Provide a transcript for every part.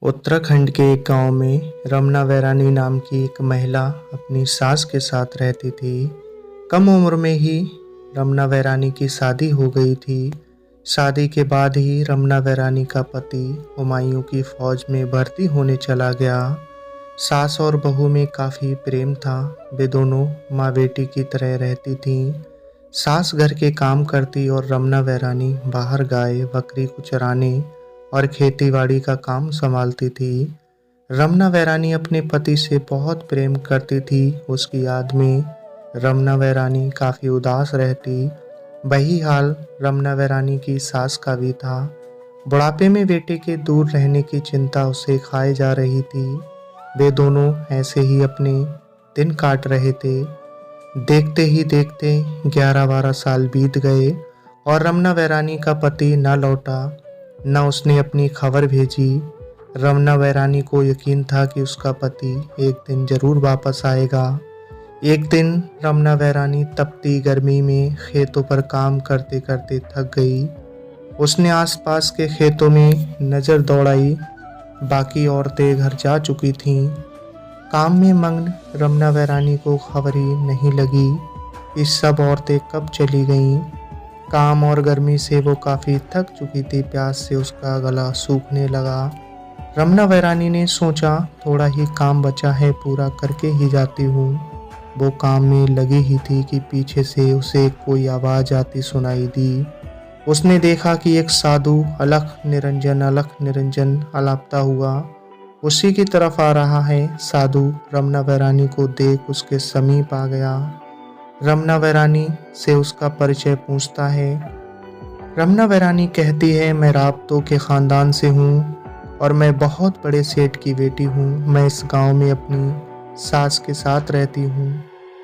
उत्तराखंड के एक गांव में रमना वैरानी नाम की एक महिला अपनी सास के साथ रहती थी। कम उम्र में ही रमना वैरानी की शादी हो गई थी। शादी के बाद ही रमना वैरानी का पति हुमायूं की फौज में भर्ती होने चला गया। सास और बहू में काफ़ी प्रेम था। वे दोनों माँ बेटी की तरह रहती थीं। सास घर के काम करती और रमना वैरानी बाहर गाय बकरी को चराने और खेतीबाड़ी का काम संभालती थी। रमना वैरानी अपने पति से बहुत प्रेम करती थी। उसकी याद में रमना वैरानी काफ़ी उदास रहती। वही हाल रमना वैरानी की सास का भी था। बुढ़ापे में बेटे के दूर रहने की चिंता उसे खाए जा रही थी। वे दोनों ऐसे ही अपने दिन काट रहे थे। देखते ही देखते 11-12 साल बीत गए और रमना वैरानी का पति न लौटा, न उसने अपनी खबर भेजी। रमना वैरानी को यकीन था कि उसका पति एक दिन जरूर वापस आएगा। एक दिन रमना वैरानी तपती गर्मी में खेतों पर काम करते करते थक गई। उसने आसपास के खेतों में नज़र दौड़ाई। बाकी औरतें घर जा चुकी थीं। काम में मग्न रमना वैरानी को खबर ही नहीं लगी कि सब औरतें कब चली गईं। काम और गर्मी से वो काफ़ी थक चुकी थी। प्यास से उसका गला सूखने लगा। रमना वैरानी ने सोचा, थोड़ा ही काम बचा है, पूरा करके ही जाती हूँ। वो काम में लगी ही थी कि पीछे से उसे कोई आवाज़ आती सुनाई दी। उसने देखा कि एक साधु अलख निरंजन अलापता हुआ उसी की तरफ आ रहा है। साधु रमना वैरानी को देख उसके समीप आ गया। रमना वैरानी से उसका परिचय पूछता है। रमना वैरानी कहती है, मैं राबतों के ख़ानदान से हूँ और मैं बहुत बड़े सेठ की बेटी हूँ। मैं इस गांव में अपनी सास के साथ रहती हूँ।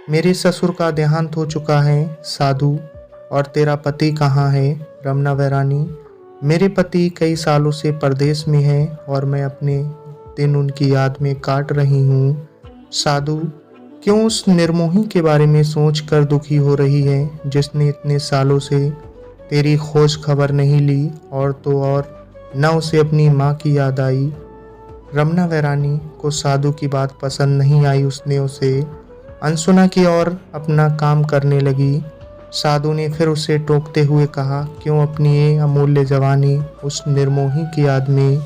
मेरे ससुर का देहांत हो चुका है। साधु, और तेरा पति कहाँ है? रमना वैरानी, मेरे पति कई सालों से परदेश में है और मैं अपने दिन उनकी याद में काट रही हूँ। साधु, क्यों उस निर्मोही के बारे में सोच कर दुखी हो रही है जिसने इतने सालों से तेरी खोज खबर नहीं ली? और तो और न उसे अपनी माँ की याद आई। रमना वैरानी को साधु की बात पसंद नहीं आई। उसने उसे अनसुना की और अपना काम करने लगी। साधु ने फिर उसे टोकते हुए कहा, क्यों अपनी ये अमूल्य जवानी उस निर्मोही की याद में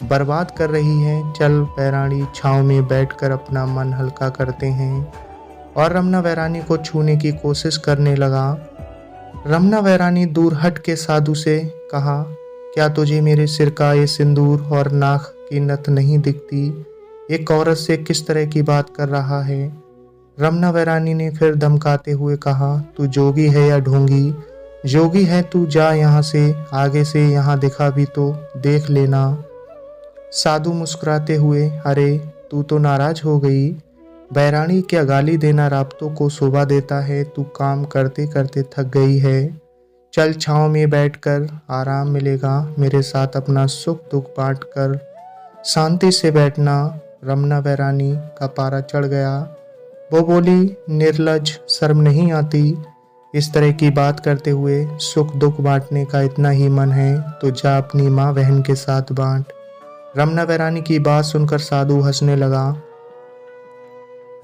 बर्बाद कर रही है? चल वैरानी, छाँव में बैठकर अपना मन हल्का करते हैं। और रमना वैरानी को छूने की कोशिश करने लगा। रमना वैरानी दूर हट के साधु से कहा, क्या तुझे मेरे सिर का ये सिंदूर और नाक की नथ नहीं दिखती? एक औरत से किस तरह की बात कर रहा है? रमना वैरानी ने फिर धमकाते हुए कहा, तू जोगी है या ढोंगी? जोगी है तू, जा यहाँ से, आगे से यहाँ दिखा भी तो देख लेना। साधु मुस्कुराते हुए, अरे तू तो नाराज हो गई। वैरानी, क्या गाली देना राबतों को शोभा देता है? तू काम करते करते थक गई है। चल छाँव में बैठकर आराम मिलेगा। मेरे साथ अपना सुख दुख बांट कर शांति से बैठना। रमना वैरानी का पारा चढ़ गया। वो बोली, निर्लज, शर्म नहीं आती? इस तरह की बात करते हुए सुख दुख बांटने का इतना ही मन है तो जा अपनी माँ बहन के साथ बांट। रमना वैरानी की बात सुनकर साधु हंसने लगा।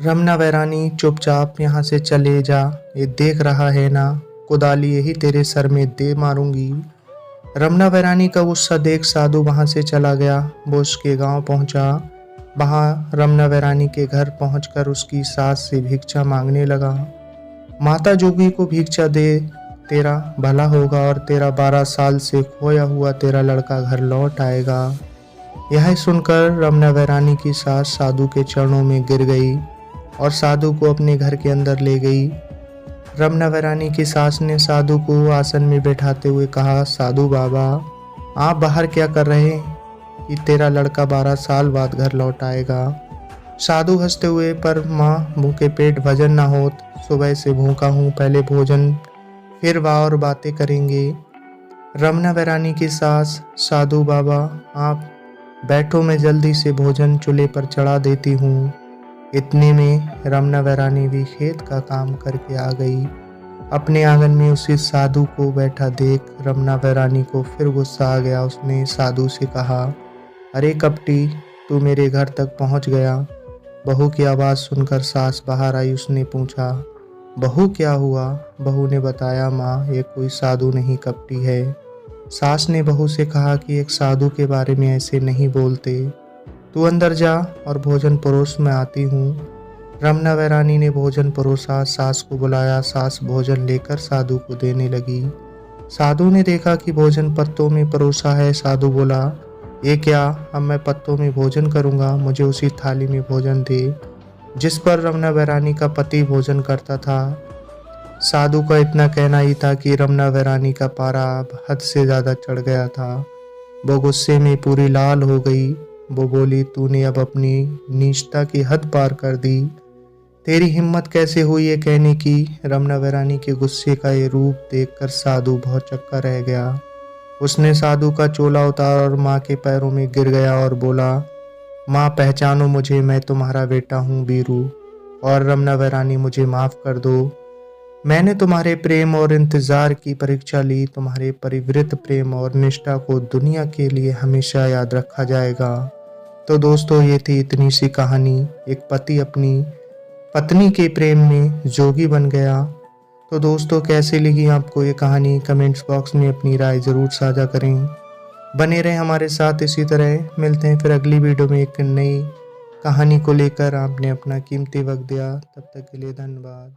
रमना वैरानी, चुपचाप यहाँ से चले जा। ये देख रहा है ना, कुदाली यही तेरे सर में दे मारूंगी। रमना वैरानी का गुस्सा देख साधु वहाँ से चला गया। वो उसके गांव पहुँचा। वहाँ रमना वैरानी के घर पहुंचकर उसकी सास से भिक्षा मांगने लगा। माता जोगी को भिक्षा दे, तेरा भला होगा और तेरा 12 साल से खोया हुआ तेरा लड़का घर लौट आएगा। यह सुनकर रमना वैरानी की सास साधु के चरणों में गिर गई और साधु को अपने घर के अंदर ले गई। रमना वैरानी की सास ने साधु को आसन में बैठाते हुए कहा, साधु बाबा, आप बाहर क्या कर रहे हैं कि तेरा लड़का 12 साल बाद घर लौट आएगा? साधु हंसते हुए, पर माँ, भूखे पेट भजन ना होत। सुबह से भूखा हूँ, पहले भोजन फिर वाह और बातें करेंगे। रमना वैरानी की सास, साधु बाबा आप बैठो, मैं जल्दी से भोजन चूल्हे पर चढ़ा देती हूँ। इतने में रमना वैरानी भी खेत का काम करके आ गई। अपने आंगन में उसी साधु को बैठा देख रमना वैरानी को फिर गुस्सा आ गया। उसने साधु से कहा, अरे कपटी, तू मेरे घर तक पहुंच गया। बहू की आवाज़ सुनकर सास बाहर आई। उसने पूछा, बहू क्या हुआ? बहू ने बताया, माँ ये कोई साधु नहीं कपटी है। सास ने बहू से कहा कि एक साधु के बारे में ऐसे नहीं बोलते। तू अंदर जा और भोजन परोस, मैं आती हूँ। रमना वैरानी ने भोजन परोसा, सास को बुलाया। सास भोजन लेकर साधु को देने लगी। साधु ने देखा कि भोजन पत्तों में परोसा है। साधु बोला, ये क्या? अब मैं पत्तों में भोजन करूँगा, मुझे उसी थाली में भोजन दे जिस पर रमना वैरानी का पति भोजन करता था। साधु का इतना कहना ही था कि रमना वैरानी का पारा अब हद से ज़्यादा चढ़ गया था। वो गुस्से में पूरी लाल हो गई। वो बोली, तूने अब अपनी नीचता की हद पार कर दी। तेरी हिम्मत कैसे हुई ये कहने की? रमना वैरानी के गुस्से का ये रूप देखकर साधु बहुत चक्का रह गया। उसने साधु का चोला उतारा और माँ के पैरों में गिर गया और बोला, माँ पहचानो मुझे, मैं तुम्हारा बेटा हूँ वीरू। और रमना वैरानी मुझे माफ़ कर दो। मैंने तुम्हारे प्रेम और इंतज़ार की परीक्षा ली। तुम्हारे परिवृत प्रेम और निष्ठा को दुनिया के लिए हमेशा याद रखा जाएगा। तो दोस्तों, ये थी इतनी सी कहानी। एक पति अपनी पत्नी के प्रेम में जोगी बन गया। तो दोस्तों, कैसी लगी आपको ये कहानी? कमेंट्स बॉक्स में अपनी राय ज़रूर साझा करें। बने रहें हमारे साथ इसी तरह। मिलते हैं फिर अगली वीडियो में एक नई कहानी को लेकर। आपने अपना कीमती वक्त दिया, तब तक के लिए धन्यवाद।